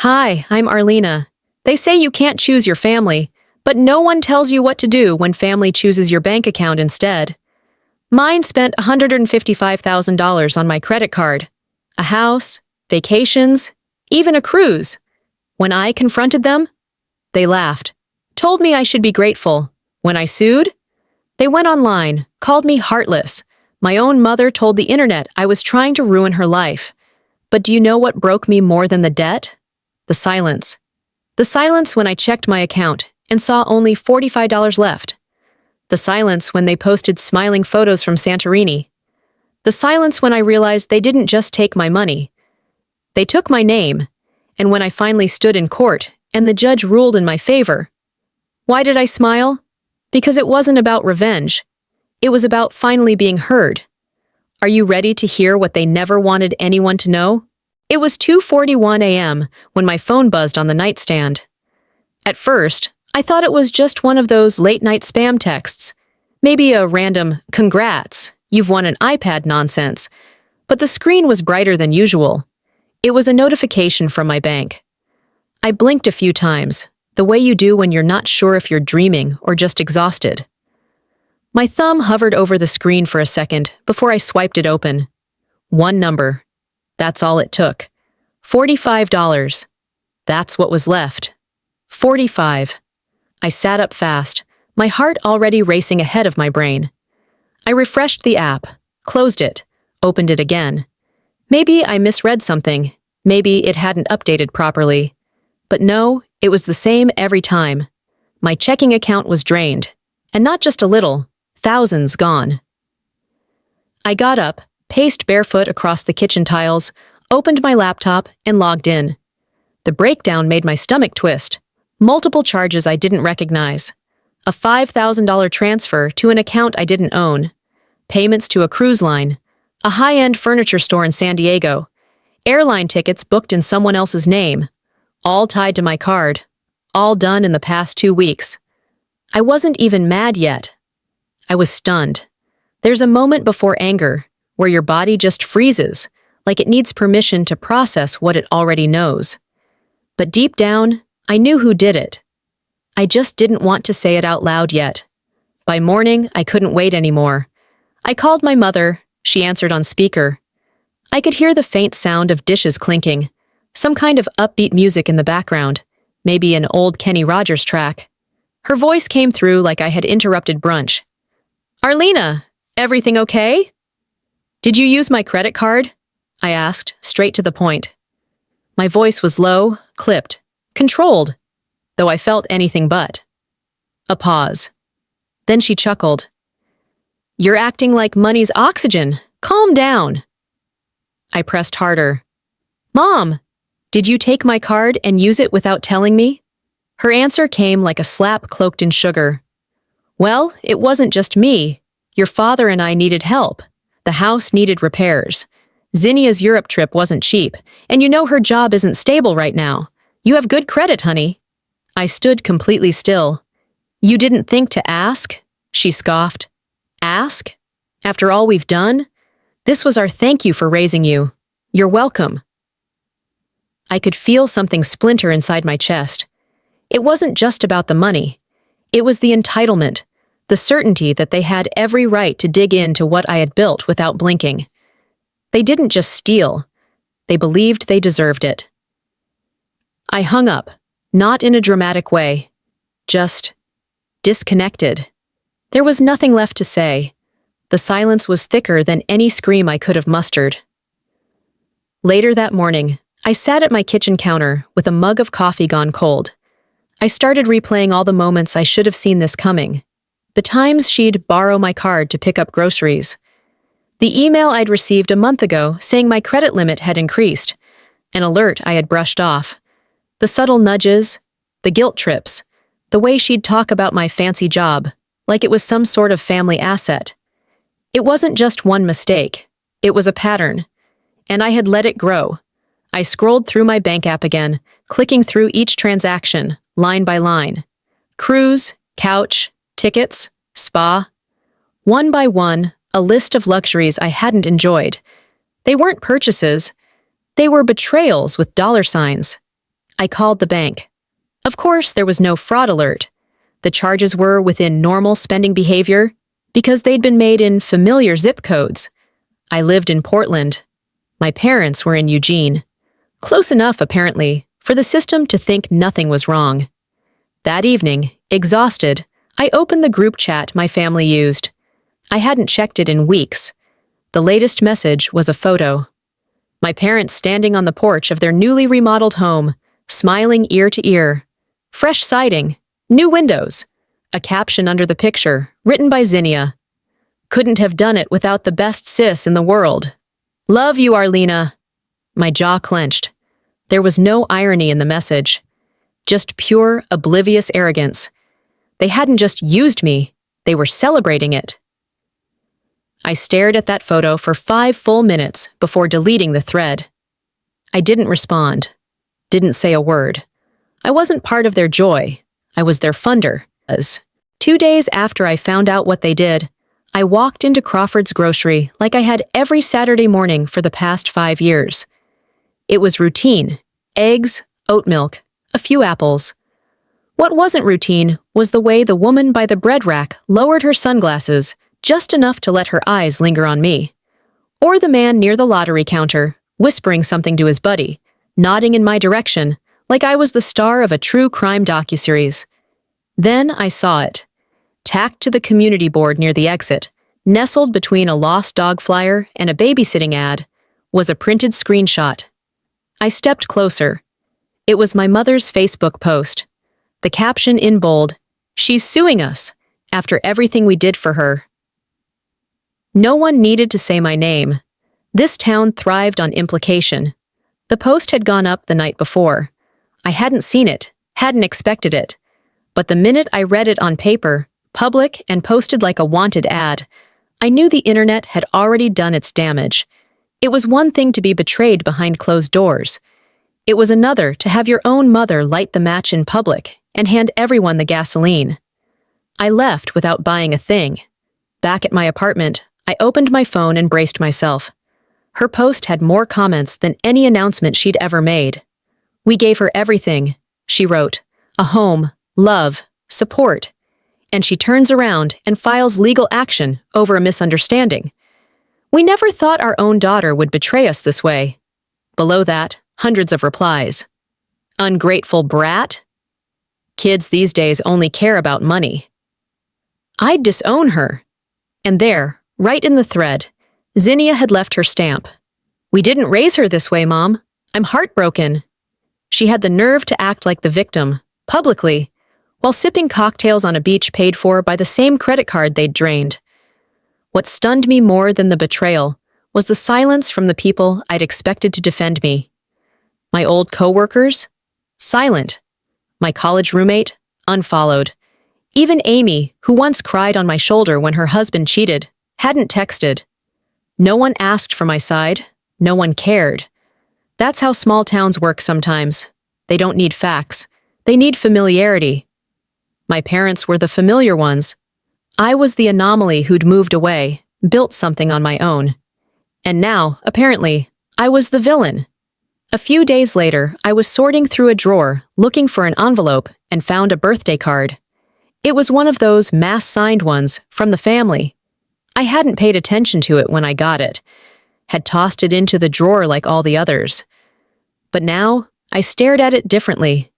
Hi, I'm Arlena. They say you can't choose your family, but no one tells you what to do when family chooses your bank account instead. Mine spent $155,000 on my credit card. A house, vacations, even a cruise. When I confronted them, they laughed, told me I should be grateful. When I sued, they went online, called me heartless. My own mother told the internet I was trying to ruin her life. But do you know what broke me more than the debt? The silence. The silence when I checked my account and saw only $45 left. The silence when they posted smiling photos from Santorini. The silence when I realized they didn't just take my money. They took my name, and when I finally stood in court and the judge ruled in my favor. Why did I smile? Because it wasn't about revenge. It was about finally being heard. Are you ready to hear what they never wanted anyone to know? It was 2:41 a.m. when my phone buzzed on the nightstand. At first, I thought it was just one of those late-night spam texts. Maybe a random, "Congrats, you've won an iPad" nonsense. But the screen was brighter than usual. It was a notification from my bank. I blinked a few times, the way you do when you're not sure if you're dreaming or just exhausted. My thumb hovered over the screen for a second before I swiped it open. One number. That's all it took. $45. That's what was left. 45. I sat up fast, my heart already racing ahead of my brain. I refreshed the app, closed it, opened it again. Maybe I misread something. Maybe it hadn't updated properly. But no, it was the same every time. My checking account was drained. And not just a little, thousands gone. I got up, paced barefoot across the kitchen tiles, opened my laptop, and logged in. The breakdown made my stomach twist. Multiple charges I didn't recognize. A $5,000 transfer to an account I didn't own. Payments to a cruise line. A high-end furniture store in San Diego. Airline tickets booked in someone else's name. All tied to my card. All done in the past 2 weeks. I wasn't even mad yet. I was stunned. There's a moment before anger, where your body just freezes, like it needs permission to process what it already knows. But deep down, I knew who did it. I just didn't want to say it out loud yet. By morning, I couldn't wait anymore. I called my mother. She answered on speaker. I could hear the faint sound of dishes clinking, some kind of upbeat music in the background, maybe an old Kenny Rogers track. Her voice came through like I had interrupted brunch. "Arlena, everything okay?" "Did you use my credit card?" I asked, straight to the point. My voice was low, clipped, controlled, though I felt anything but. A pause. Then she chuckled. "You're acting like money's oxygen. Calm down." I pressed harder. "Mom, did you take my card and use it without telling me?" Her answer came like a slap cloaked in sugar. "Well, it wasn't just me. Your father and I needed help. The house needed repairs. Zinnia's Europe trip wasn't cheap, and you know her job isn't stable right now. You have good credit, honey." I stood completely still. "You didn't think to ask?" She scoffed. "Ask? After all we've done? This was our thank you for raising you. You're welcome." I could feel something splinter inside my chest. It wasn't just about the money. It was the entitlement, the certainty that they had every right to dig into what I had built without blinking. They didn't just steal. They believed they deserved it. I hung up, not in a dramatic way, just disconnected. There was nothing left to say. The silence was thicker than any scream I could have mustered. Later that morning, I sat at my kitchen counter with a mug of coffee gone cold. I started replaying all the moments I should have seen this coming. The times she'd borrow my card to pick up groceries. The email I'd received a month ago saying my credit limit had increased. An alert I had brushed off. The subtle nudges, the guilt trips, the way she'd talk about my fancy job, like it was some sort of family asset. It wasn't just one mistake. It was a pattern. And I had let it grow. I scrolled through my bank app again, clicking through each transaction, line by line. Cruise, couch, tickets, spa. One by one, a list of luxuries I hadn't enjoyed. They weren't purchases. They were betrayals with dollar signs. I called the bank. Of course, there was no fraud alert. The charges were within normal spending behavior because they'd been made in familiar zip codes. I lived in Portland. My parents were in Eugene. Close enough, apparently, for the system to think nothing was wrong. That evening, exhausted, I opened the group chat my family used. I hadn't checked it in weeks. The latest message was a photo. My parents standing on the porch of their newly remodeled home, smiling ear to ear. Fresh siding, new windows. A caption under the picture, written by Zinnia. Couldn't have done it without the best sis in the world. Love you, Arlena. My jaw clenched. There was no irony in the message. Just pure, oblivious arrogance. They hadn't just used me, they were celebrating it. I stared at that photo for 5 full minutes before deleting the thread. I didn't respond. Didn't say a word. I wasn't part of their joy. I was their funder. 2 days after I found out what they did, I walked into Crawford's grocery like I had every Saturday morning for the past 5 years. It was routine. Eggs, oat milk, a few apples. What wasn't routine was the way the woman by the bread rack lowered her sunglasses just enough to let her eyes linger on me. Or the man near the lottery counter, whispering something to his buddy, nodding in my direction, like I was the star of a true crime docuseries. Then I saw it. Tacked to the community board near the exit, nestled between a lost dog flyer and a babysitting ad, was a printed screenshot. I stepped closer. It was my mother's Facebook post. The caption in bold, "She's suing us, after everything we did for her." No one needed to say my name. This town thrived on implication. The post had gone up the night before. I hadn't seen it, hadn't expected it. But the minute I read it on paper, public and posted like a wanted ad, I knew the internet had already done its damage. It was one thing to be betrayed behind closed doors. It was another to have your own mother light the match in public and hand everyone the gasoline. I left without buying a thing. Back at my apartment, I opened my phone and braced myself. Her post had more comments than any announcement she'd ever made. "We gave her everything," she wrote. "A home, love, support." And she turns around and files legal action over a misunderstanding. "We never thought our own daughter would betray us this way." Below that, hundreds of replies. "Ungrateful brat? Kids these days only care about money." I'd disown her. And there, right in the thread, Zinnia had left her stamp. "We didn't raise her this way, Mom. I'm heartbroken." She had the nerve to act like the victim, publicly, while sipping cocktails on a beach paid for by the same credit card they'd drained. What stunned me more than the betrayal was the silence from the people I'd expected to defend me. My old coworkers? Silent. My college roommate? Unfollowed. Even Amy, who once cried on my shoulder when her husband cheated, hadn't texted. No one asked for my side. No one cared. That's how small towns work sometimes. They don't need facts. They need familiarity. My parents were the familiar ones. I was the anomaly who'd moved away, built something on my own. And now, apparently, I was the villain. A few days later, I was sorting through a drawer, looking for an envelope, and found a birthday card. It was one of those mass-signed ones from the family. I hadn't paid attention to it when I got it, had tossed it into the drawer like all the others. But now, I stared at it differently.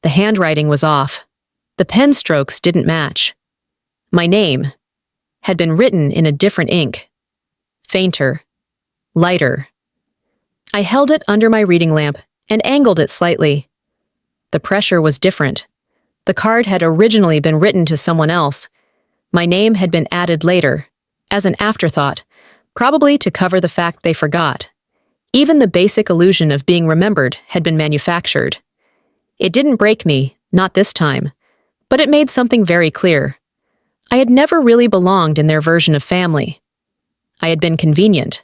The handwriting was off. The pen strokes didn't match. My name had been written in a different ink. Fainter. Lighter. I held it under my reading lamp and angled it slightly. The pressure was different. The card had originally been written to someone else. My name had been added later, as an afterthought, probably to cover the fact they forgot. Even the basic illusion of being remembered had been manufactured. It didn't break me, not this time, but it made something very clear. I had never really belonged in their version of family. I had been convenient.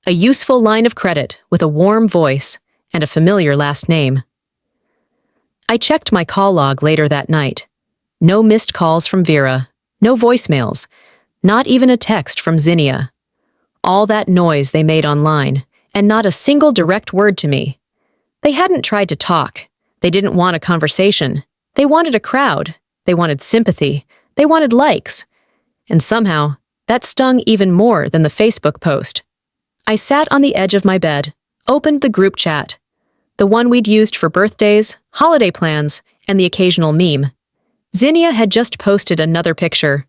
A useful line of credit with a warm voice and a familiar last name. I checked my call log later that night. No missed calls from Vera, no voicemails, not even a text from Zinnia. All that noise they made online, and not a single direct word to me. They hadn't tried to talk. They didn't want a conversation. They wanted a crowd. They wanted sympathy. They wanted likes. And somehow, that stung even more than the Facebook post. I sat on the edge of my bed, opened the group chat, the one we'd used for birthdays, holiday plans, and the occasional meme. Zinnia had just posted another picture.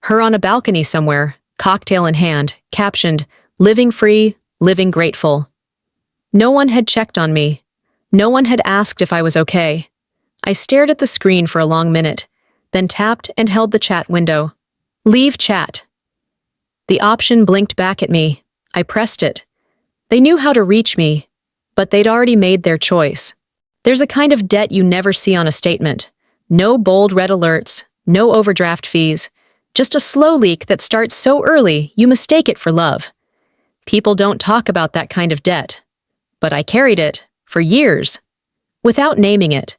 Her on a balcony somewhere, cocktail in hand, captioned, "Living free, living grateful." No one had checked on me. No one had asked if I was okay. I stared at the screen for a long minute, then tapped and held the chat window. Leave chat. The option blinked back at me. I pressed it. They knew how to reach me, but they'd already made their choice. There's a kind of debt you never see on a statement. No bold red alerts, no overdraft fees, just a slow leak that starts so early you mistake it for love. People don't talk about that kind of debt. But I carried it, for years. Without naming it.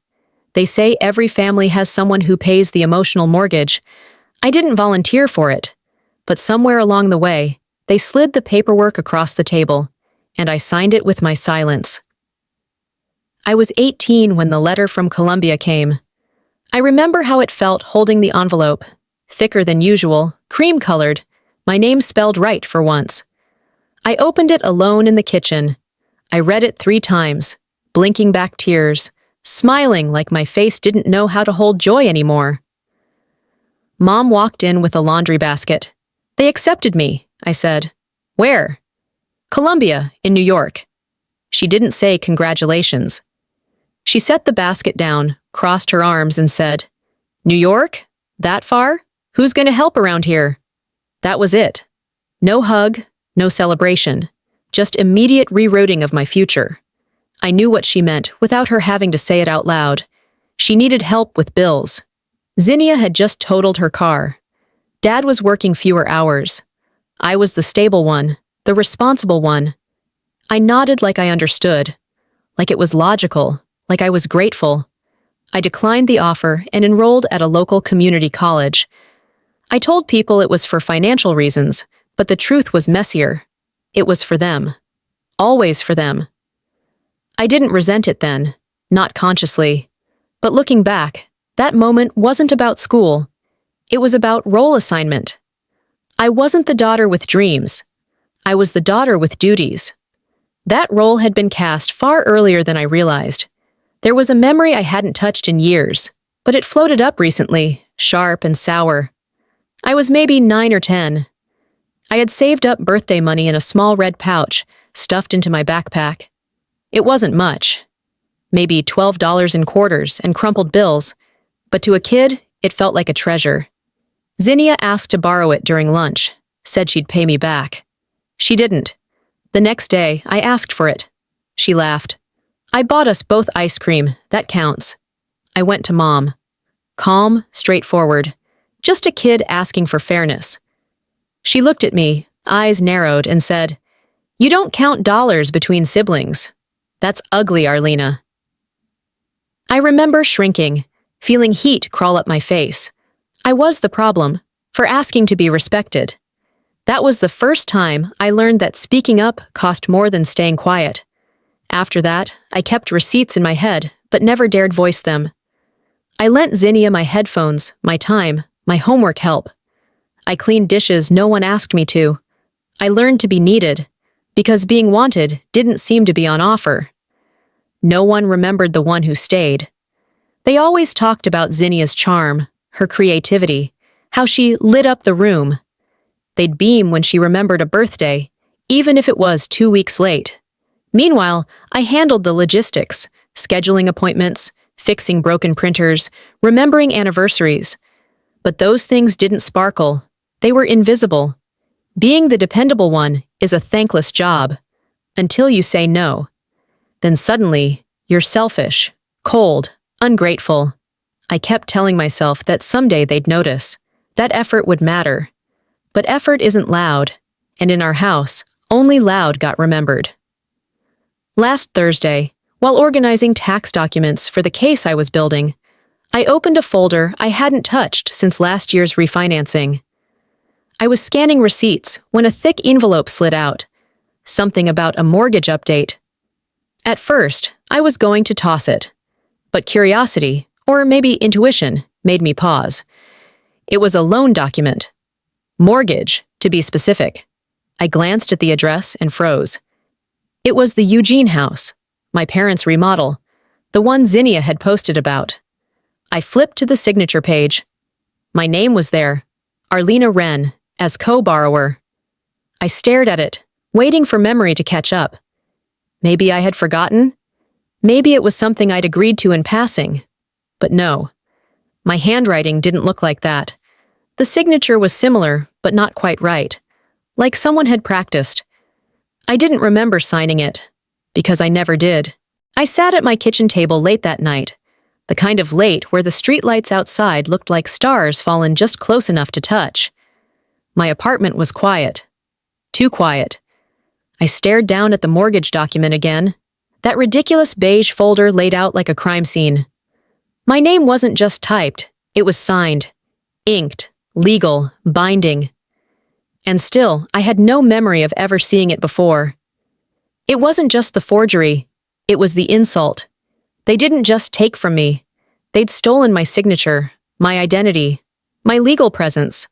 They say every family has someone who pays the emotional mortgage. I didn't volunteer for it. But somewhere along the way, they slid the paperwork across the table, and I signed it with my silence. I was 18 when the letter from Colombia came. I remember how it felt holding the envelope. Thicker than usual, cream-colored, my name spelled right for once. I opened it alone in the kitchen. I read it 3 times, blinking back tears, smiling like my face didn't know how to hold joy anymore. Mom walked in with a laundry basket. "They accepted me," I said. "Where?" "Columbia, in New York." She didn't say congratulations. She set the basket down, crossed her arms, and said, "New York? That far? Who's going to help around here?" That was it. No hug, no celebration, just immediate rerouting of my future. I knew what she meant without her having to say it out loud. She needed help with bills. Zinnia had just totaled her car. Dad was working fewer hours. I was the stable one, the responsible one. I nodded like I understood, like it was logical, like I was grateful. I declined the offer and enrolled at a local community college. I told people it was for financial reasons, but the truth was messier. It was for them. Always for them. I didn't resent it then, not consciously. But looking back, that moment wasn't about school. It was about role assignment. I wasn't the daughter with dreams. I was the daughter with duties. That role had been cast far earlier than I realized. There was a memory I hadn't touched in years, but it floated up recently, sharp and sour. I was maybe 9 or 10. I had saved up birthday money in a small red pouch, stuffed into my backpack. It wasn't much. Maybe $12 in quarters and crumpled bills, but to a kid, it felt like a treasure. Zinnia asked to borrow it during lunch, said she'd pay me back. She didn't. The next day, I asked for it. She laughed. "I bought us both ice cream, that counts." I went to Mom. Calm, straightforward. Just a kid asking for fairness. She looked at me, eyes narrowed, and said, "You don't count dollars between siblings. That's ugly, Arlena." I remember shrinking, feeling heat crawl up my face. I was the problem, for asking to be respected. That was the first time I learned that speaking up cost more than staying quiet. After that, I kept receipts in my head, but never dared voice them. I lent Zinnia my headphones, my time, my homework help. I cleaned dishes no one asked me to. I learned to be needed, because being wanted didn't seem to be on offer. No one remembered the one who stayed. They always talked about Zinnia's charm, her creativity, how she lit up the room. They'd beam when she remembered a birthday, even if it was 2 weeks late. Meanwhile, I handled the logistics, scheduling appointments, fixing broken printers, remembering anniversaries. But those things didn't sparkle. They were invisible. Being the dependable one is a thankless job, until you say no. Then suddenly, you're selfish, cold, ungrateful. I kept telling myself that someday they'd notice, that effort would matter. But effort isn't loud, and in our house, only loud got remembered. Last Thursday, while organizing tax documents for the case I was building, I opened a folder I hadn't touched since last year's refinancing. I was scanning receipts when a thick envelope slid out. Something about a mortgage update. At first, I was going to toss it. But curiosity, or maybe intuition, made me pause. It was a loan document. Mortgage, to be specific. I glanced at the address and froze. It was the Eugene house, my parents' remodel, the one Zinnia had posted about. I flipped to the signature page. My name was there, Arlena Wren, as co-borrower. I stared at it, waiting for memory to catch up. Maybe I had forgotten? Maybe it was something I'd agreed to in passing. But no. My handwriting didn't look like that. The signature was similar, but not quite right. Like someone had practiced. I didn't remember signing it, because I never did. I sat at my kitchen table late that night, the kind of late where the streetlights outside looked like stars fallen just close enough to touch. My apartment was quiet. Too quiet. I stared down at the mortgage document again, that ridiculous beige folder laid out like a crime scene. My name wasn't just typed, it was signed, inked, legal, binding. And still, I had no memory of ever seeing it before. It wasn't just the forgery, it was the insult. They didn't just take from me. They'd stolen my signature, my identity, my legal presence.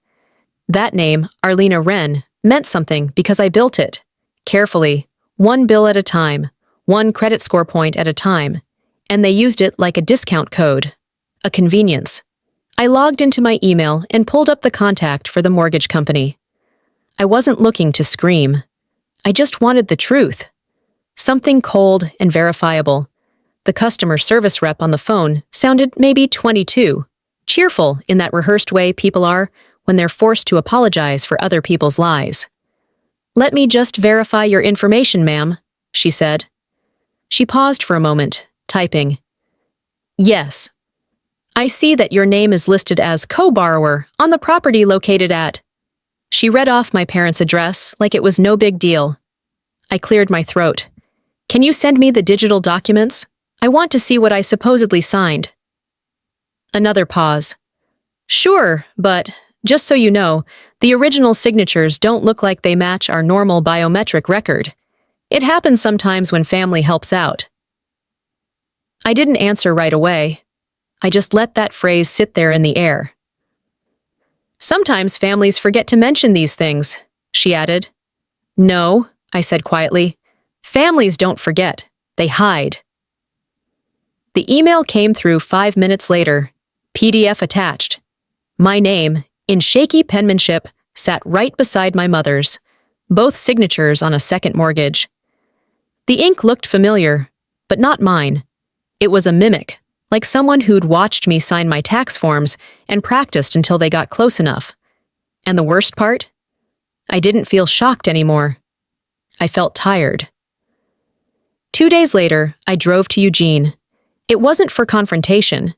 That name, Arlena Wren, meant something because I built it. Carefully, one bill at a time, one credit score point at a time, and they used it like a discount code, a convenience. I logged into my email and pulled up the contact for the mortgage company. I wasn't looking to scream. I just wanted the truth. Something cold and verifiable. The customer service rep on the phone sounded maybe 22, cheerful in that rehearsed way people are when they're forced to apologize for other people's lies. "Let me just verify your information, ma'am," she said. She paused for a moment, typing. "Yes. I see that your name is listed as co-borrower on the property located at..." She read off my parents' address like it was no big deal. I cleared my throat. "Can you send me the digital documents? I want to see what I supposedly signed." Another pause. "Sure, but just so you know, the original signatures don't look like they match our normal biometric record. It happens sometimes when family helps out." I didn't answer right away. I just let that phrase sit there in the air. "Sometimes families forget to mention these things," she added. "No," I said quietly. "Families don't forget. They hide." The email came through 5 minutes later, PDF attached. My name, in shaky penmanship, sat right beside my mother's, both signatures on a second mortgage. The ink looked familiar, but not mine. It was a mimic, like someone who'd watched me sign my tax forms and practiced until they got close enough. And the worst part? I didn't feel shocked anymore. I felt tired. 2 days later, I drove to Eugene. It wasn't for confrontation.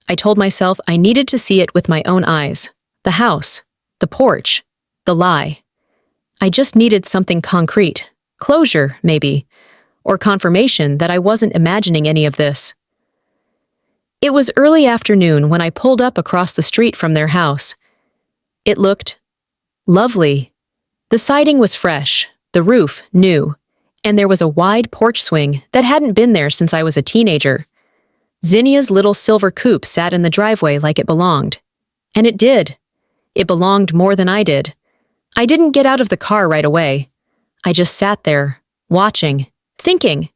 I told myself I needed to see it with my own eyes. The house, the porch, the lie. I just needed something concrete. Closure, maybe. Or confirmation that I wasn't imagining any of this. It was early afternoon when I pulled up across the street from their house. It looked lovely. The siding was fresh, the roof new, and there was a wide porch swing that hadn't been there since I was a teenager. Zinnia's little silver coupe sat in the driveway like it belonged. And it did. It belonged more than I did. I didn't get out of the car right away. I just sat there, watching, thinking.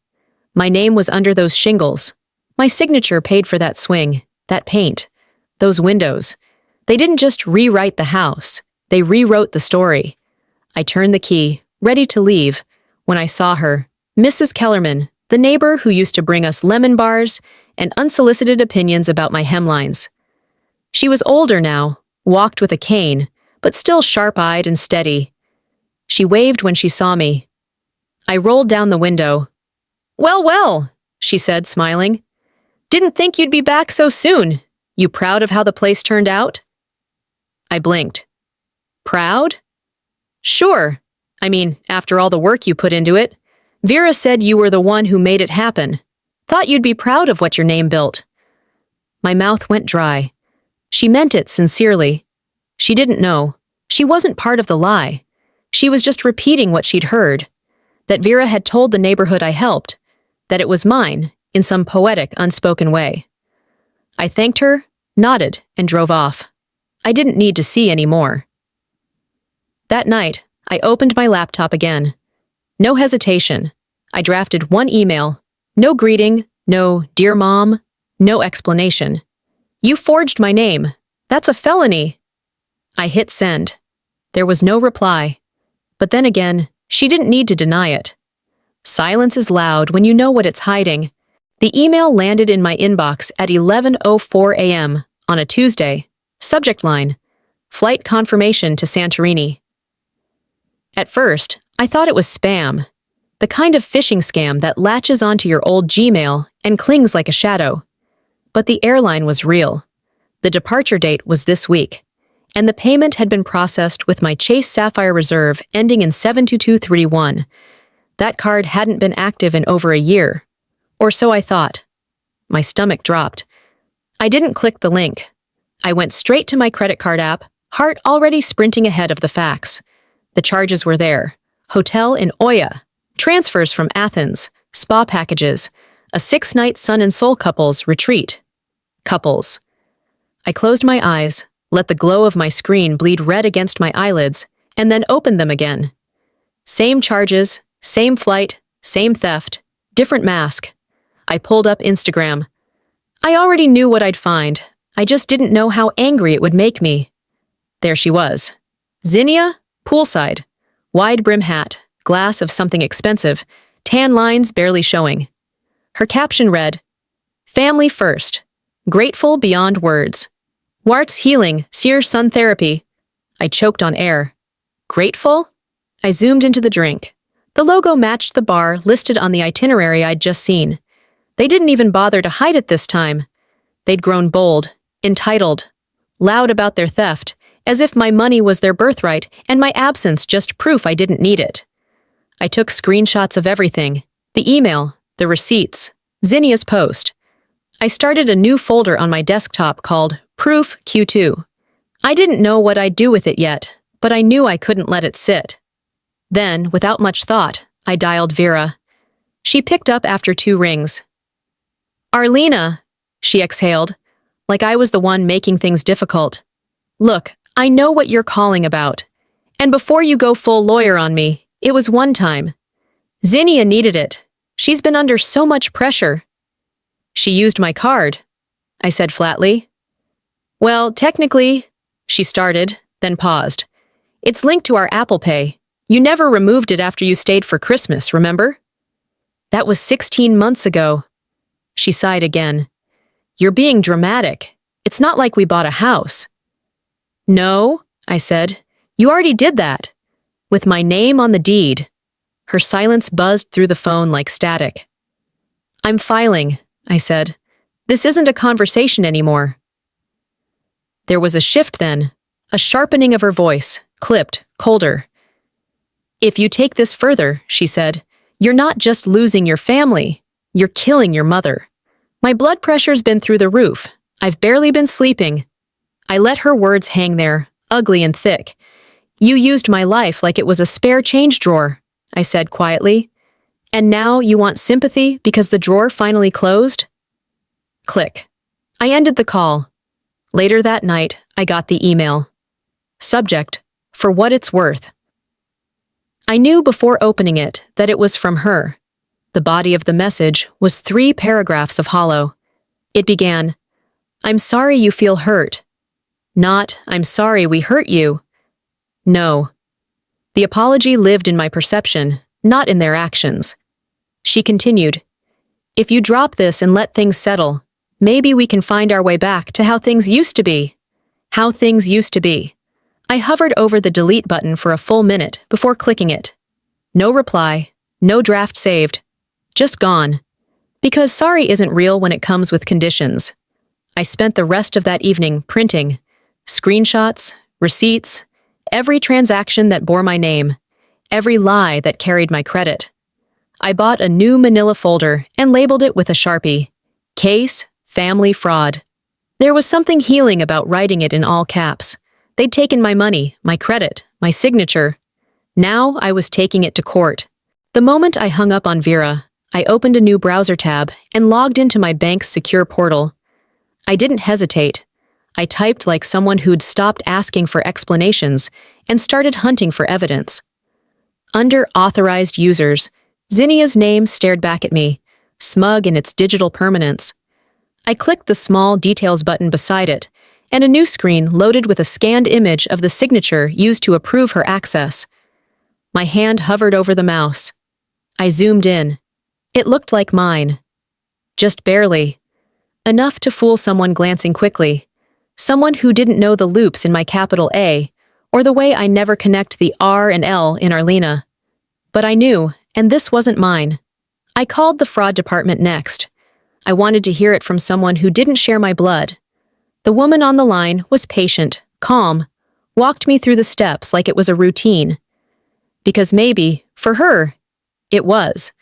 My name was under those shingles. My signature paid for that swing, that paint, those windows. They didn't just rewrite the house. They rewrote the story. I turned the key, ready to leave, when I saw her, Mrs. Kellerman, the neighbor who used to bring us lemon bars and unsolicited opinions about my hemlines. She was older now, walked with a cane, but still sharp-eyed and steady. She waved when she saw me. I rolled down the window. "Well, well," she said, smiling. "Didn't think you'd be back so soon. You proud of how the place turned out?" I blinked. "Proud?" "Sure. I mean, after all the work you put into it. Vera said you were the one who made it happen. Thought you'd be proud of what your name built." My mouth went dry. She meant it sincerely. She didn't know. She wasn't part of the lie. She was just repeating what she'd heard. That Vera had told the neighborhood I helped. that it was mine, in some poetic, unspoken way. I thanked her, nodded, and drove off. I didn't need to see any more. That night, I opened my laptop again. No hesitation. I drafted one email. No greeting, no "Dear Mom," no explanation. "You forged my name. That's a felony." I hit send. There was no reply. But then again, she didn't need to deny it. Silence is loud when you know what it's hiding. The email landed in my inbox at 11:04 a.m. on a Tuesday. Subject line: Flight confirmation to Santorini. At first, I thought it was spam, the kind of phishing scam that latches onto your old Gmail and clings like a shadow. But the airline was real. The departure date was this week, and the payment had been processed with my Chase Sapphire Reserve ending in 72231. That card hadn't been active in over a year. Or so I thought. My stomach dropped. I didn't click the link. I went straight to my credit card app, heart already sprinting ahead of the facts. The charges were there. Hotel in Oya, transfers from Athens, spa packages, a 6-night sun and soul couples retreat. Couples. I closed my eyes, let the glow of my screen bleed red against my eyelids, and then opened them again. Same charges, same flight, same theft, different mask. I pulled up Instagram. I already knew what I'd find. I just didn't know how angry it would make me. There she was. Zinnia, poolside. Wide brim hat, glass of something expensive, tan lines barely showing. Her caption read, "Family first. Grateful beyond words. Warts healing, seer sun therapy." I choked on air. Grateful? I zoomed into the drink. The logo matched the bar listed on the itinerary I'd just seen. They didn't even bother to hide it this time. They'd grown bold, entitled, loud about their theft, as if my money was their birthright and my absence just proof I didn't need it. I took screenshots of everything, the email, the receipts, Zinnia's post. I started a new folder on my desktop called Proof Q2. I didn't know what I'd do with it yet, but I knew I couldn't let it sit. Then, without much thought, I dialed Vera. She picked up after 2 rings. "Arlena," she exhaled, like I was the one making things difficult. "Look, I know what you're calling about. And before you go full lawyer on me, it was one time. Zinnia needed it. She's been under so much pressure." "She used my card," I said flatly. "Well, technically," she started, then paused. "It's linked to our Apple Pay. You never removed it after you stayed for Christmas, remember?" "That was 16 months ago." She sighed again. "You're being dramatic. It's not like we bought a house." "No," I said. "You already did that. With my name on the deed." Her silence buzzed through the phone like static. "I'm filing," I said. "This isn't a conversation anymore." There was a shift then, a sharpening of her voice, clipped, colder. "If you take this further," she said, "you're not just losing your family, you're killing your mother. My blood pressure's been through the roof. I've barely been sleeping." I let her words hang there, ugly and thick. "You used my life like it was a spare change drawer," I said quietly. "And now you want sympathy because the drawer finally closed?" Click. I ended the call. Later that night, I got the email. Subject: For what it's worth. I knew before opening it that it was from her. The body of the message was 3 paragraphs of hollow. It began, "I'm sorry you feel hurt." Not, "I'm sorry we hurt you." No. The apology lived in my perception, not in their actions. She continued, "If you drop this and let things settle, maybe we can find our way back to how things used to be." How things used to be. I hovered over the delete button for a full minute before clicking it. No reply, no draft saved. Just gone. Because sorry isn't real when it comes with conditions. I spent the rest of that evening printing screenshots, receipts, every transaction that bore my name, every lie that carried my credit. I bought a new manila folder and labeled it with a Sharpie. Case, family fraud. There was something healing about writing it in all caps. They'd taken my money, my credit, my signature. Now I was taking it to court. The moment I hung up on Vera, I opened a new browser tab and logged into my bank's secure portal. I didn't hesitate. I typed like someone who'd stopped asking for explanations and started hunting for evidence. Under authorized users, Zinnia's name stared back at me, smug in its digital permanence. I clicked the small details button beside it, and a new screen loaded with a scanned image of the signature used to approve her access. My hand hovered over the mouse. I zoomed in. It looked like mine. Just barely. Enough to fool someone glancing quickly. Someone who didn't know the loops in my capital A, or the way I never connect the R and L in Arlena. But I knew, and this wasn't mine. I called the fraud department next. I wanted to hear it from someone who didn't share my blood. The woman on the line was patient, calm, walked me through the steps like it was a routine. Because maybe, for her, it was.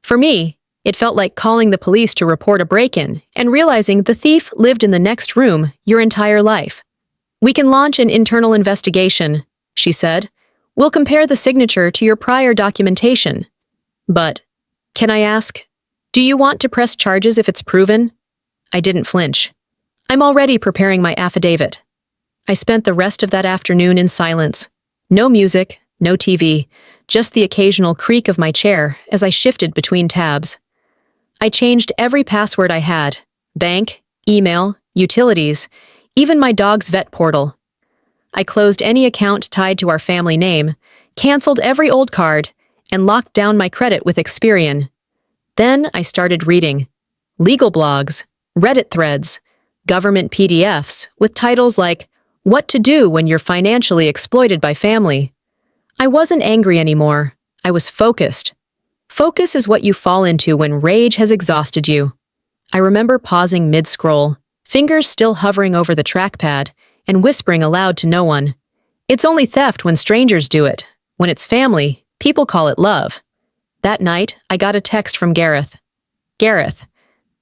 For me, it felt like calling the police to report a break-in and realizing the thief lived in the next room your entire life. "We can launch an internal investigation," she said. "We'll compare the signature to your prior documentation. But, can I ask, do you want to press charges if it's proven?" I didn't flinch. "I'm already preparing my affidavit." I spent the rest of that afternoon in silence. No music, no TV, just the occasional creak of my chair as I shifted between tabs. I changed every password I had: bank, email, utilities, even my dog's vet portal. I closed any account tied to our family name, canceled every old card, and locked down my credit with Experian. Then I started reading. Legal blogs, Reddit threads, government PDFs with titles like, "What to Do When You're Financially Exploited by Family." I wasn't angry anymore. I was focused. Focus is what you fall into when rage has exhausted you. I remember pausing mid-scroll, fingers still hovering over the trackpad, and whispering aloud to no one. It's only theft when strangers do it. When it's family, people call it love. That night, I got a text from Gareth. "Gareth,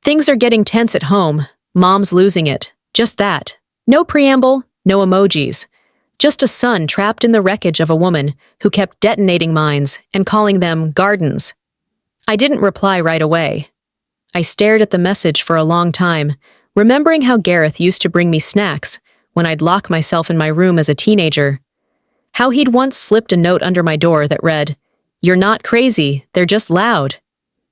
things are getting tense at home. Mom's losing it. Just that. No preamble, no emojis. Just a son trapped in the wreckage of a woman who kept detonating mines and calling them gardens." I didn't reply right away. I stared at the message for a long time, remembering how Gareth used to bring me snacks when I'd lock myself in my room as a teenager. How he'd once slipped a note under my door that read, "You're not crazy, they're just loud."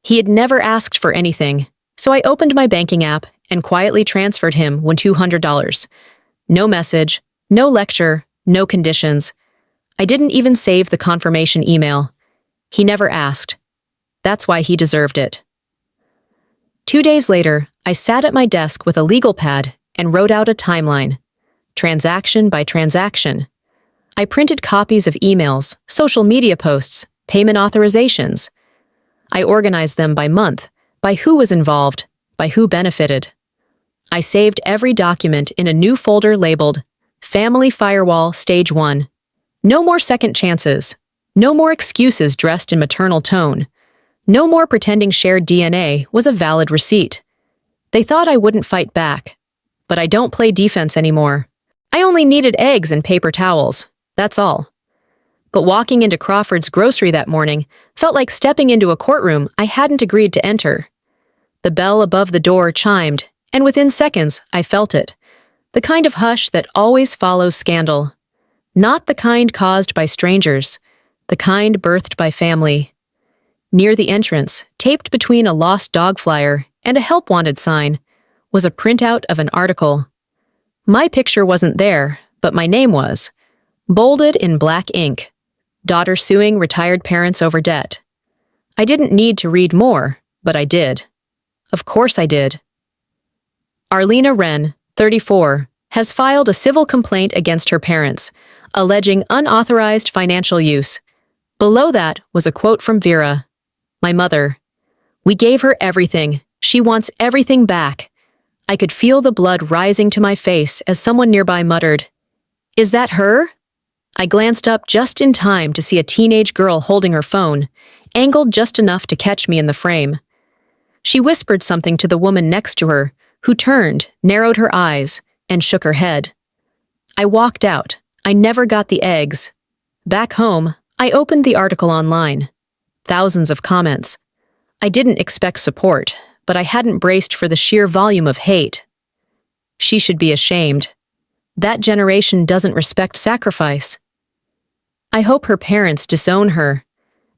He had never asked for anything, so I opened my banking app and quietly transferred him $200. No message, no lecture, no conditions. I didn't even save the confirmation email. He never asked. That's why he deserved it. 2 days later, I sat at my desk with a legal pad and wrote out a timeline, transaction by transaction. I printed copies of emails, social media posts, payment authorizations. I organized them by month, by who was involved, by who benefited. I saved every document in a new folder labeled Family Firewall Stage 1. No more second chances. No more excuses dressed in maternal tone. No more pretending shared DNA was a valid receipt. They thought I wouldn't fight back. But I don't play defense anymore. I only needed eggs and paper towels. That's all. But walking into Crawford's grocery that morning felt like stepping into a courtroom I hadn't agreed to enter. The bell above the door chimed, and within seconds I felt it. The kind of hush that always follows scandal. Not the kind caused by strangers, the kind birthed by family. Near the entrance, taped between a lost dog flyer and a help wanted sign, was a printout of an article. My picture wasn't there, but my name was. Bolded in black ink. Daughter suing retired parents over debt. I didn't need to read more, but I did. Of course I did. Arlena Wren, 34, has filed a civil complaint against her parents, alleging unauthorized financial use. Below that was a quote from Vera, my mother. "We gave her everything. She wants everything back." I could feel the blood rising to my face as someone nearby muttered, "Is that her?" I glanced up just in time to see a teenage girl holding her phone, angled just enough to catch me in the frame. She whispered something to the woman next to her, who turned, narrowed her eyes, and shook her head. I walked out. I never got the eggs. Back home, I opened the article online. Thousands of comments. I didn't expect support, but I hadn't braced for the sheer volume of hate. She should be ashamed. That generation doesn't respect sacrifice. I hope her parents disown her.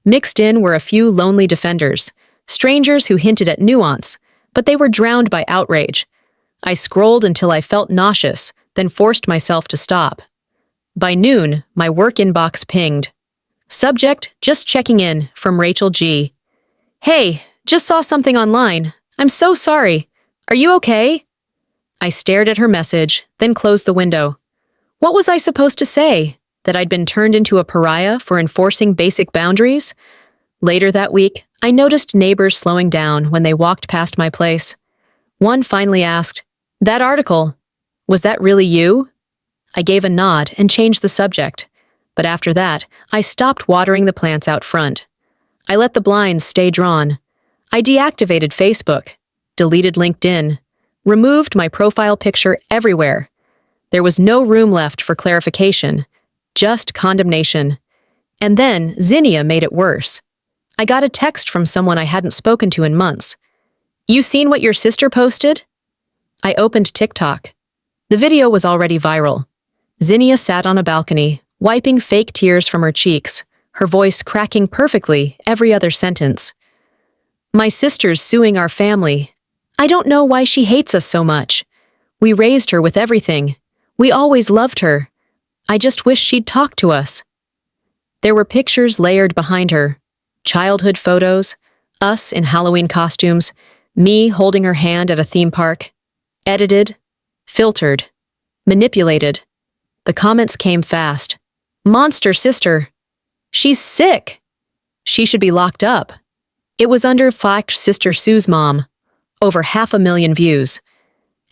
Mixed in were a few lonely defenders, strangers who hinted at nuance, but they were drowned by outrage. I scrolled until I felt nauseous, then forced myself to stop. By noon, my work inbox pinged. Subject, just checking in, from Rachel G. Hey, just saw something online. I'm so sorry. Are you okay? I stared at her message, then closed the window. What was I supposed to say? That I'd been turned into a pariah for enforcing basic boundaries? Later that week, I noticed neighbors slowing down when they walked past my place. One finally asked, "That article, was that really you?" I gave a nod and changed the subject. But after that, I stopped watering the plants out front. I let the blinds stay drawn. I deactivated Facebook, deleted LinkedIn, removed my profile picture everywhere. There was no room left for clarification, just condemnation. And then Zinnia made it worse. I got a text from someone I hadn't spoken to in months. "You seen what your sister posted?" I opened TikTok. The video was already viral. Zinnia sat on a balcony, wiping fake tears from her cheeks, her voice cracking perfectly every other sentence. "My sister's suing our family. I don't know why she hates us so much. We raised her with everything. We always loved her. I just wish she'd talk to us." There were pictures layered behind her. Childhood photos, us in Halloween costumes, me holding her hand at a theme park. Edited, filtered, manipulated. The comments came fast. "Monster sister. She's sick. She should be locked up." It was under Fox Sister Sue's mom. Over 500,000 views.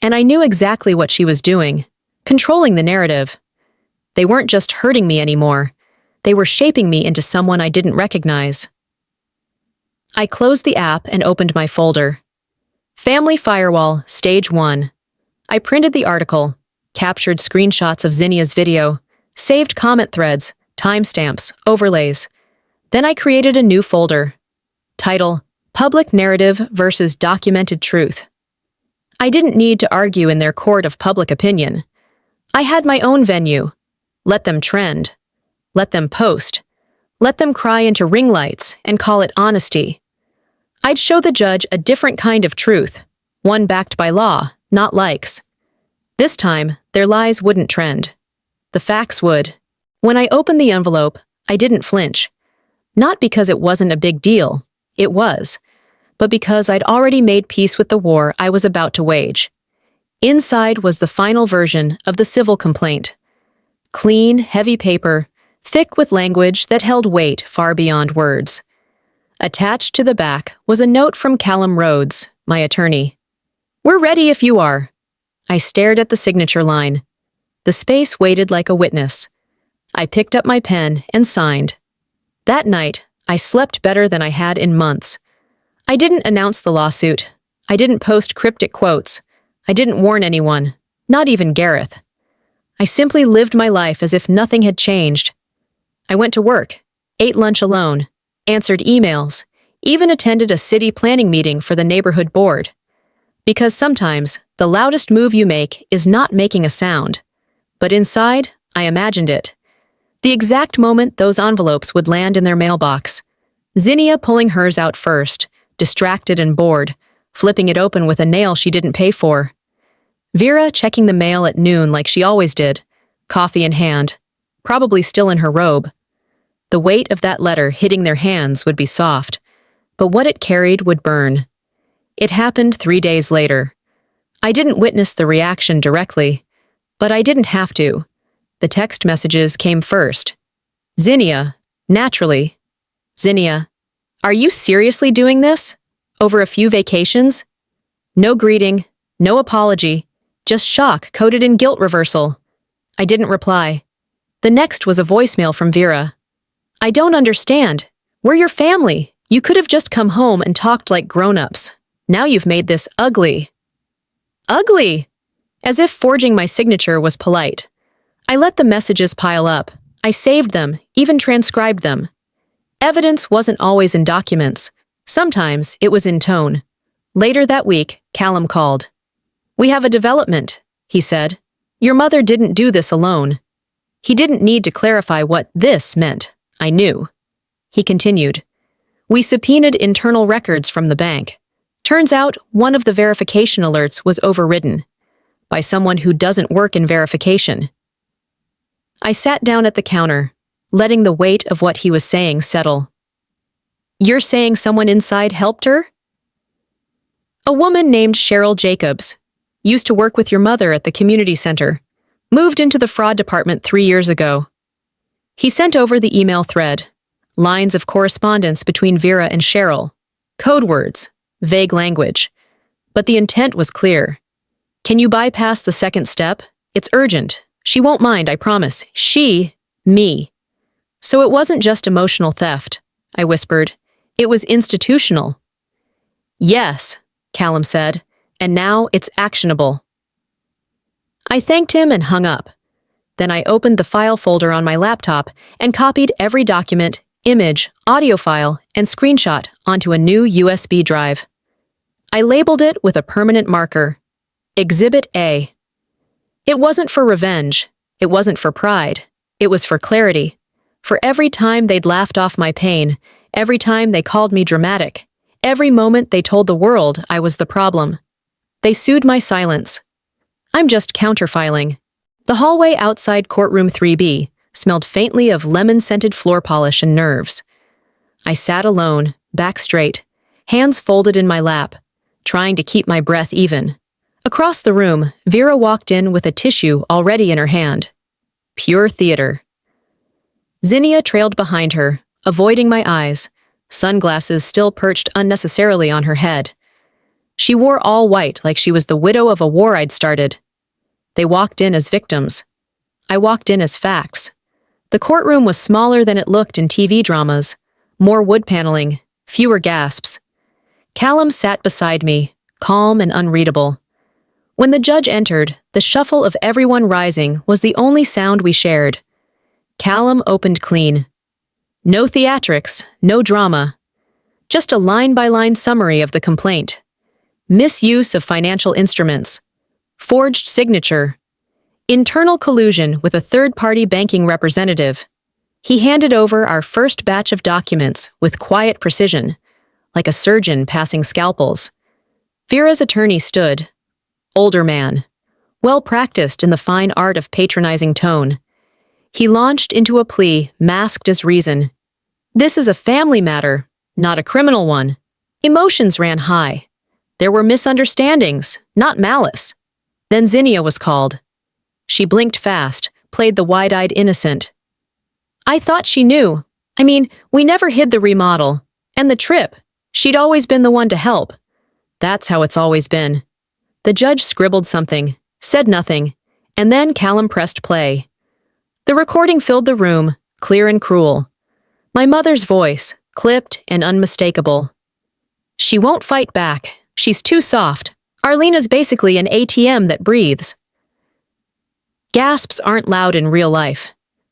And I knew exactly what she was doing, controlling the narrative. They weren't just hurting me anymore. They were shaping me into someone I didn't recognize. I closed the app and opened my folder. Family Firewall, Stage 1. I printed the article, captured screenshots of Zinnia's video, saved comment threads, timestamps, overlays. Then I created a new folder. Title, Public Narrative versus Documented Truth. I didn't need to argue in their court of public opinion. I had my own venue. Let them trend. Let them post. Let them cry into ring lights and call it honesty. I'd show the judge a different kind of truth, one backed by law, not likes. This time, their lies wouldn't trend. The facts would. When I opened the envelope, I didn't flinch. Not because it wasn't a big deal. It was. But because I'd already made peace with the war I was about to wage. Inside was the final version of the civil complaint. Clean, heavy paper, thick with language that held weight far beyond words. Attached to the back was a note from Callum Rhodes, my attorney. "We're ready if you are." I stared at the signature line. The space waited like a witness. I picked up my pen and signed. That night, I slept better than I had in months. I didn't announce the lawsuit. I didn't post cryptic quotes. I didn't warn anyone, not even Gareth. I simply lived my life as if nothing had changed. I went to work, ate lunch alone, answered emails, even attended a city planning meeting for the neighborhood board. Because sometimes, the loudest move you make is not making a sound. But inside, I imagined it. The exact moment those envelopes would land in their mailbox. Zinnia pulling hers out first, distracted and bored, flipping it open with a nail she didn't pay for. Vera checking the mail at noon like she always did, coffee in hand, probably still in her robe. The weight of that letter hitting their hands would be soft, but what it carried would burn. It happened 3 days later. I didn't witness the reaction directly, but I didn't have to. The text messages came first. Zinnia, naturally. Zinnia, are you seriously doing this? Over a few vacations? No greeting, no apology, just shock coded in guilt reversal. I didn't reply. The next was a voicemail from Vera. "I don't understand. We're your family. You could have just come home and talked like grown-ups. Now you've made this ugly." Ugly! As if forging my signature was polite. I let the messages pile up. I saved them, even transcribed them. Evidence wasn't always in documents. Sometimes it was in tone. Later that week, Callum called. "We have a development," he said. "Your mother didn't do this alone." He didn't need to clarify what this meant. I knew. He continued. "We subpoenaed internal records from the bank. Turns out one of the verification alerts was overridden by someone who doesn't work in verification." I sat down at the counter, letting the weight of what he was saying settle. "You're saying someone inside helped her?" "A woman named Cheryl Jacobs. Used to work with your mother at the community center. Moved into the fraud department 3 years ago." He sent over the email thread. Lines of correspondence between Vera and Cheryl. Code words. Vague language. But the intent was clear. "Can you bypass the second step? It's urgent. She won't mind, I promise. Me. So it wasn't just emotional theft," I whispered. "It was institutional." "Yes," Callum said, "and now it's actionable." I thanked him and hung up. Then I opened the file folder on my laptop and copied every document, image, audio file, and screenshot onto a new USB drive. I labeled it with a permanent marker. Exhibit A. It wasn't for revenge. It wasn't for pride. It was for clarity. For every time they'd laughed off my pain, every time they called me dramatic, every moment they told the world I was the problem. They sued my silence. I'm just counterfiling. The hallway outside courtroom 3B smelled faintly of lemon-scented floor polish and nerves. I sat alone, back straight, hands folded in my lap, trying to keep my breath even. Across the room, Vera walked in with a tissue already in her hand. Pure theater. Zinnia trailed behind her, avoiding my eyes, sunglasses still perched unnecessarily on her head. She wore all white like she was the widow of a war I'd started. They walked in as victims. I walked in as facts. The courtroom was smaller than it looked in TV dramas. More wood paneling, fewer gasps. Callum sat beside me, calm and unreadable. When the judge entered, the shuffle of everyone rising was the only sound we shared. Callum opened clean. No theatrics, no drama. Just a line-by-line summary of the complaint. Misuse of financial instruments. Forged signature. Internal collusion with a third-party banking representative. He handed over our first batch of documents with quiet precision, like a surgeon passing scalpels. Vera's attorney stood. Older man. Well-practiced in the fine art of patronizing tone. He launched into a plea masked as reason. This is a family matter, not a criminal one. Emotions ran high. There were misunderstandings, not malice. Then Zinnia was called. She blinked fast, played the wide-eyed innocent. I thought she knew. I mean, we never hid the remodel. And the trip. She'd always been the one to help. That's how it's always been. The judge scribbled something, said nothing, and then Callum pressed play. The recording filled the room, clear and cruel. My mother's voice, clipped and unmistakable. She won't fight back. She's too soft. Arlena's basically an ATM that breathes. Gasps aren't loud in real life.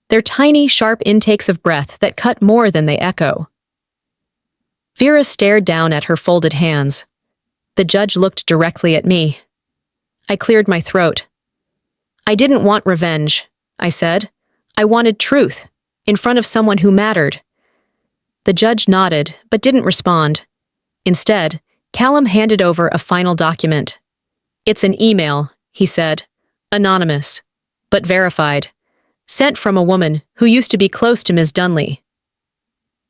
They're tiny, sharp intakes of breath that cut more than they echo. Vera stared down at her folded hands. The judge looked directly at me. I cleared my throat. I didn't want revenge, I said. I wanted truth, in front of someone who mattered. The judge nodded, but didn't respond. Instead, Callum handed over a final document. It's an email, he said. Anonymous, but verified. Sent from a woman who used to be close to Ms. Dunley.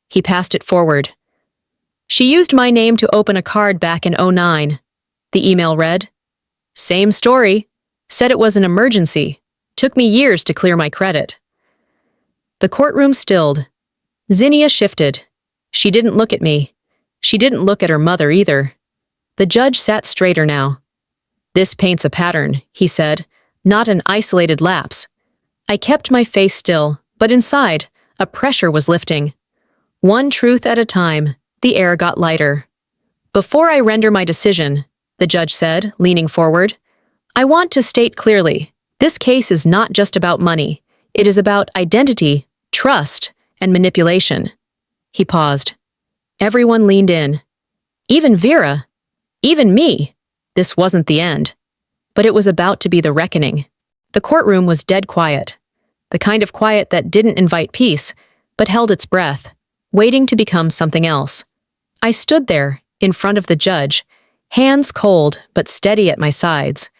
He passed it forward. She used my name to open a card back in '09. The email read. Same story. Said it was an emergency. Took me years to clear my credit. The courtroom stilled. Zinnia shifted. She didn't look at me. She didn't look at her mother either. The judge sat straighter now. This paints a pattern, he said, not an isolated lapse. I kept my face still, but inside, a pressure was lifting. One truth at a time, the air got lighter. Before I render my decision, the judge said, leaning forward, I want to state clearly, this case is not just about money. It is about identity, trust, and manipulation. He paused. Everyone leaned in. even Vera, even me. This wasn't the end. But it was about to be the reckoning. The courtroom was dead quiet. The kind of quiet that didn't invite peace, but held its breath, waiting to become something else. I stood there, in front of the judge, hands cold but steady at my sides,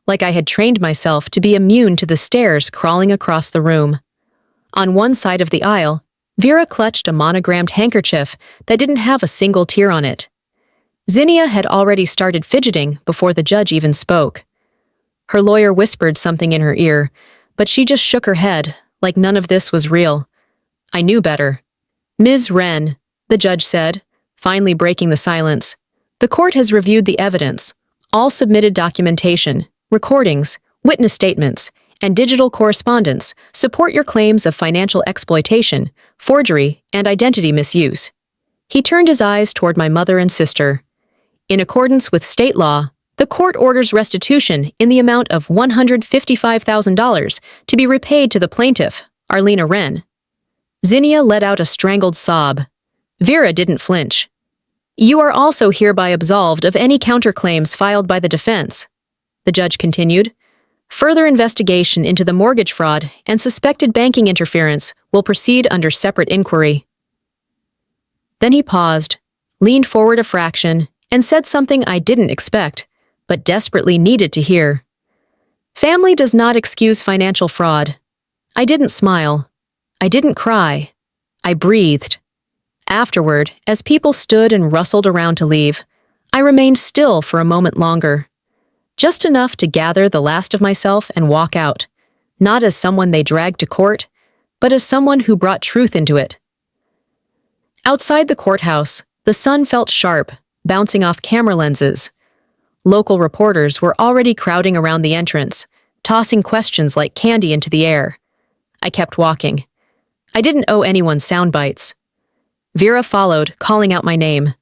like I had trained myself to be immune to the stares crawling across the room. On one side of the aisle, Vera clutched a monogrammed handkerchief that didn't have a single tear on it. Zinnia had already started fidgeting before the judge even spoke. Her lawyer whispered something in her ear, but she just shook her head, like none of this was real. I knew better. Ms. Wren, the judge said, finally breaking the silence, the court has reviewed the evidence, all submitted documentation, recordings, witness statements, and digital correspondence support your claims of financial exploitation, forgery, and identity misuse. He turned his eyes toward my mother and sister. In accordance with state law, the court orders restitution in the amount of $155,000 to be repaid to the plaintiff, Arlena Wren. Zinnia let out a strangled sob. Vera didn't flinch. You are also hereby absolved of any counterclaims filed by the defense, the judge continued. Further investigation into the mortgage fraud and suspected banking interference will proceed under separate inquiry. Then he paused, leaned forward a fraction, and said something I didn't expect, but desperately needed to hear. Family does not excuse financial fraud. I didn't smile. I didn't cry. I breathed. Afterward, as people stood and rustled around to leave, I remained still for a moment longer. Just enough to gather the last of myself and walk out, not as someone they dragged to court, but as someone who brought truth into it. Outside the courthouse, the sun felt sharp, bouncing off camera lenses. Local reporters were already crowding around the entrance, tossing questions like candy into the air. I kept walking. I didn't owe anyone sound bites. Vera followed, calling out my name.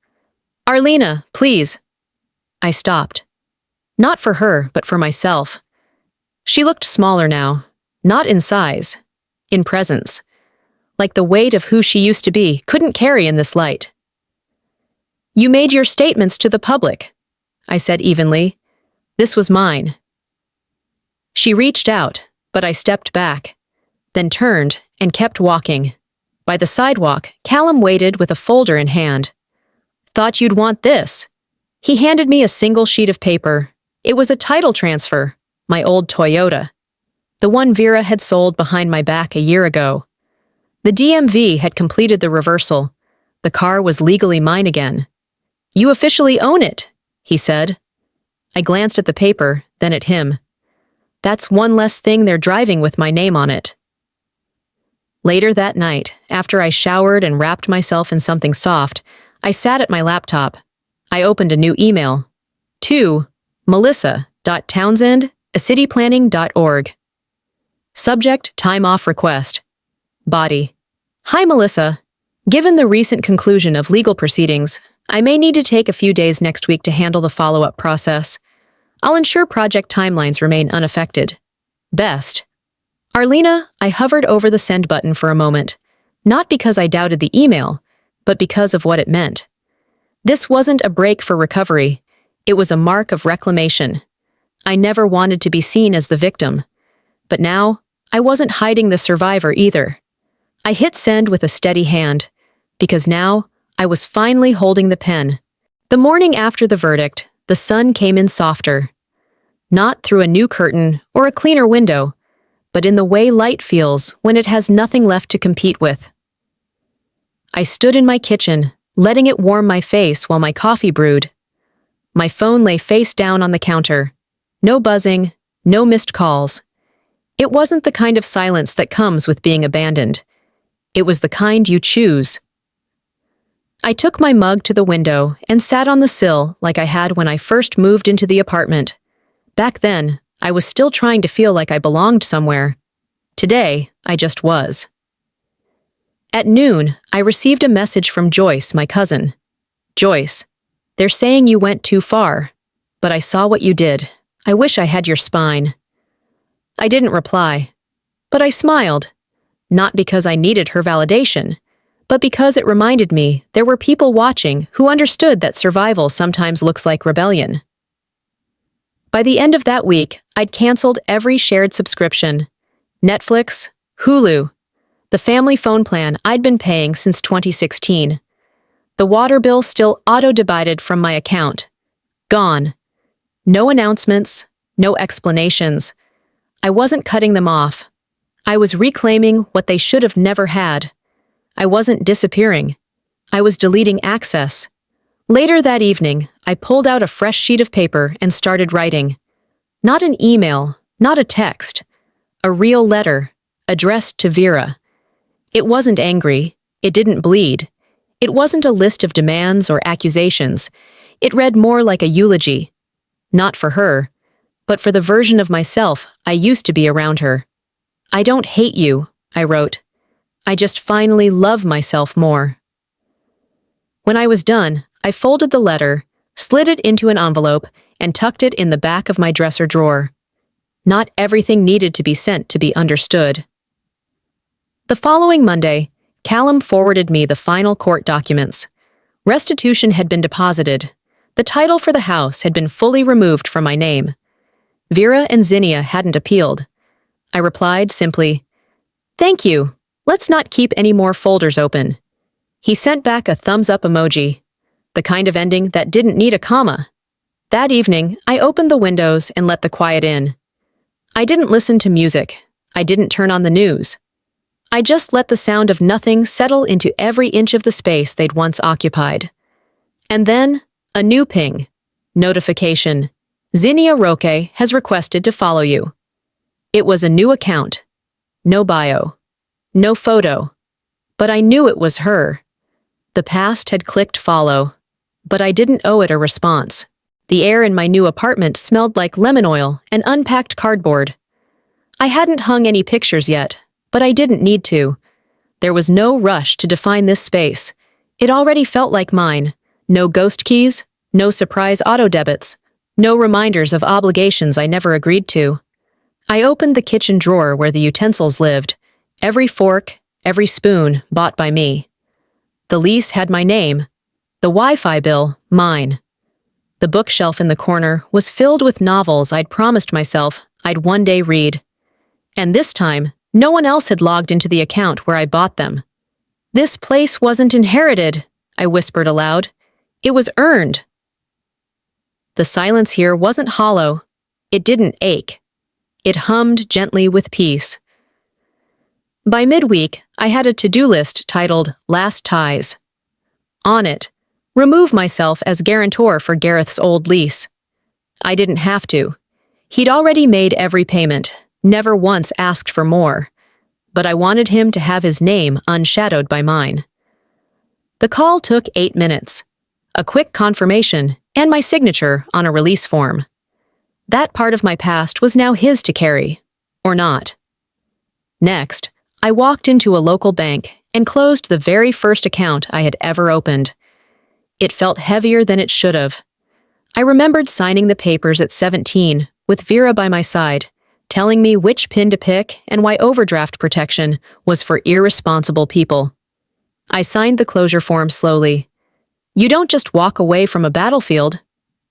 Arlena, please. I stopped. Not for her, but for myself. She looked smaller now, not in size, in presence. Like the weight of who she used to be couldn't carry in this light. You made your statements to the public, I said evenly. This was mine. She reached out, but I stepped back, then turned and kept walking. By the sidewalk, Callum waited with a folder in hand. Thought you'd want this. He handed me a single sheet of paper. It was a title transfer, my old Toyota. The one Vera had sold behind my back a year ago. The DMV had completed the reversal. The car was legally mine again. You officially own it, he said. I glanced at the paper, then at him. That's one less thing they're driving with my name on it. Later that night, after I showered and wrapped myself in something soft, I sat at my laptop. I opened a new email. To melissa.townsend@cityplanning.org. Subject, time off request. Body. Hi, Melissa. Given the recent conclusion of legal proceedings, I may need to take a few days next week to handle the follow-up process. I'll ensure project timelines remain unaffected. Best. Arlena, I hovered over the send button for a moment, not because I doubted the email, but because of what it meant. This wasn't a break for recovery. It was a mark of reclamation. I never wanted to be seen as the victim. But now, I wasn't hiding the survivor either. I hit send with a steady hand, because now, I was finally holding the pen. The morning after the verdict, the sun came in softer. Not through a new curtain or a cleaner window, but in the way light feels when it has nothing left to compete with. I stood in my kitchen, letting it warm my face while my coffee brewed. My phone lay face down on the counter. No buzzing, no missed calls. It wasn't the kind of silence that comes with being abandoned. It was the kind you choose. I took my mug to the window and sat on the sill like I had when I first moved into the apartment. Back then, I was still trying to feel like I belonged somewhere. Today, I just was. At noon, I received a message from Joyce, my cousin. Joyce, they're saying you went too far, but I saw what you did. I wish I had your spine. I didn't reply, but I smiled, not because I needed her validation, but because it reminded me there were people watching who understood that survival sometimes looks like rebellion. By the end of that week, I'd canceled every shared subscription: Netflix, Hulu, the family phone plan I'd been paying since 2016. The water bill still auto-debited from my account. Gone. No announcements, no explanations. I wasn't cutting them off. I was reclaiming what they should have never had. I wasn't disappearing. I was deleting access. Later that evening, I pulled out a fresh sheet of paper and started writing. Not an email, not a text. A real letter, addressed to Vera. It wasn't angry. It didn't bleed. It wasn't a list of demands or accusations. It read more like a eulogy. Not for her, but for the version of myself I used to be around her. "I don't hate you," I wrote. "I just finally love myself more." When I was done, I folded the letter, slid it into an envelope, and tucked it in the back of my dresser drawer. Not everything needed to be sent to be understood. The following Monday, Callum forwarded me the final court documents. Restitution had been deposited. The title for the house had been fully removed from my name. Vera and Zinnia hadn't appealed. I replied simply, "Thank you. Let's not keep any more folders open." He sent back a thumbs-up emoji, the kind of ending that didn't need a comma. That evening, I opened the windows and let the quiet in. I didn't listen to music. I didn't turn on the news. I just let the sound of nothing settle into every inch of the space they'd once occupied. And then, a new ping. Notification. Zinnia Roque has requested to follow you. It was a new account. No bio. No photo. But I knew it was her. The past had clicked follow, but I didn't owe it a response. The air in my new apartment smelled like lemon oil and unpacked cardboard. I hadn't hung any pictures yet, but I didn't need to. There was no rush to define this space. It already felt like mine. No ghost keys, no surprise auto debits, no reminders of obligations I never agreed to. I opened the kitchen drawer where the utensils lived. Every fork, every spoon bought by me. The lease had my name. The Wi-Fi bill, mine. The bookshelf in the corner was filled with novels I'd promised myself I'd one day read. And this time, no one else had logged into the account where I bought them. "This place wasn't inherited," I whispered aloud. "It was earned." The silence here wasn't hollow. It didn't ache. It hummed gently with peace. By midweek, I had a to-do list titled Last Ties. On it, remove myself as guarantor for Gareth's old lease. I didn't have to. He'd already made every payment, never once asked for more. But I wanted him to have his name unshadowed by mine. The call took 8 minutes. A quick confirmation and my signature on a release form. That part of my past was now his to carry, or not. Next, I walked into a local bank and closed the very first account I had ever opened. It felt heavier than it should have. I remembered signing the papers at 17, with Vera by my side, telling me which pin to pick and why overdraft protection was for irresponsible people. I signed the closure form slowly. "You don't just walk away from a battlefield,"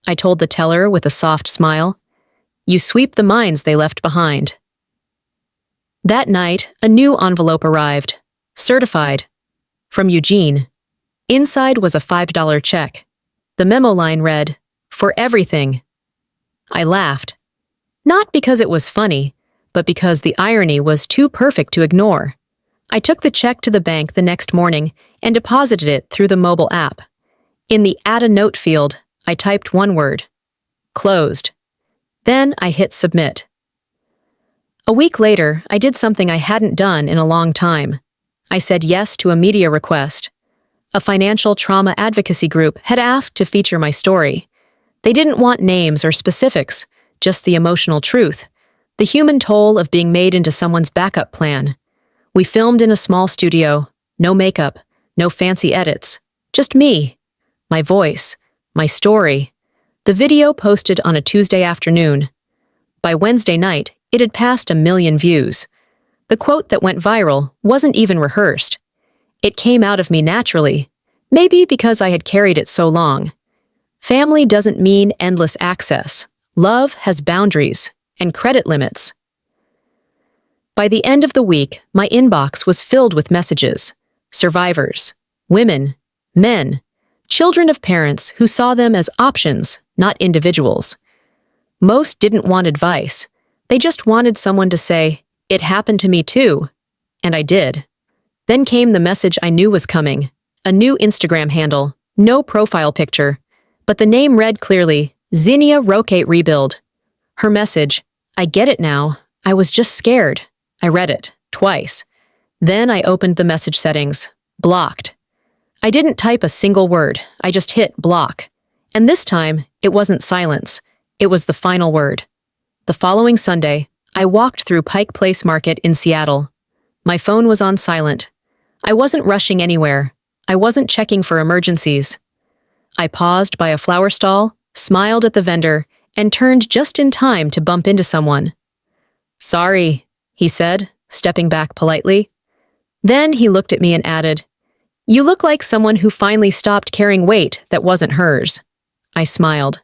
I told the teller with a soft smile. "You sweep the mines they left behind." That night, a new envelope arrived, certified, from Eugene. Inside was a $5 check. The memo line read, "For everything." I laughed. Not because it was funny, but because the irony was too perfect to ignore. I took the check to the bank the next morning and deposited it through the mobile app. In the Add a Note field, I typed one word: closed. Then I hit submit. A week later, I did something I hadn't done in a long time. I said yes to a media request. A financial trauma advocacy group had asked to feature my story. They didn't want names or specifics, just the emotional truth, the human toll of being made into someone's backup plan. We filmed in a small studio, no makeup, no fancy edits, just me, my voice, my story. The video posted on a Tuesday afternoon. By Wednesday night, it had passed 1 million views. The quote that went viral wasn't even rehearsed. It came out of me naturally, maybe because I had carried it so long. Family doesn't mean endless access. Love has boundaries and credit limits. By the end of the week, my inbox was filled with messages. Survivors, women, men, children of parents who saw them as options, not individuals. Most didn't want advice. They just wanted someone to say, "It happened to me too." And I did. Then came the message I knew was coming. A new Instagram handle, no profile picture, but the name read clearly, Zinnia Roquette Rebuild. Her message, "I get it now. I was just scared." I read it, twice. Then I opened the message settings. Blocked. I didn't type a single word. I just hit block. And this time, it wasn't silence. It was the final word. The following Sunday, I walked through Pike Place Market in Seattle. My phone was on silent. I wasn't rushing anywhere. I wasn't checking for emergencies. I paused by a flower stall, smiled at the vendor, and turned just in time to bump into someone. "Sorry," he said, stepping back politely. Then he looked at me and added, "You look like someone who finally stopped carrying weight that wasn't hers." I smiled.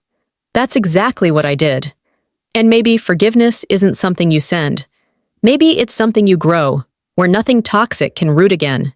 That's exactly what I did. And maybe forgiveness isn't something you send. Maybe it's something you grow, where nothing toxic can root again.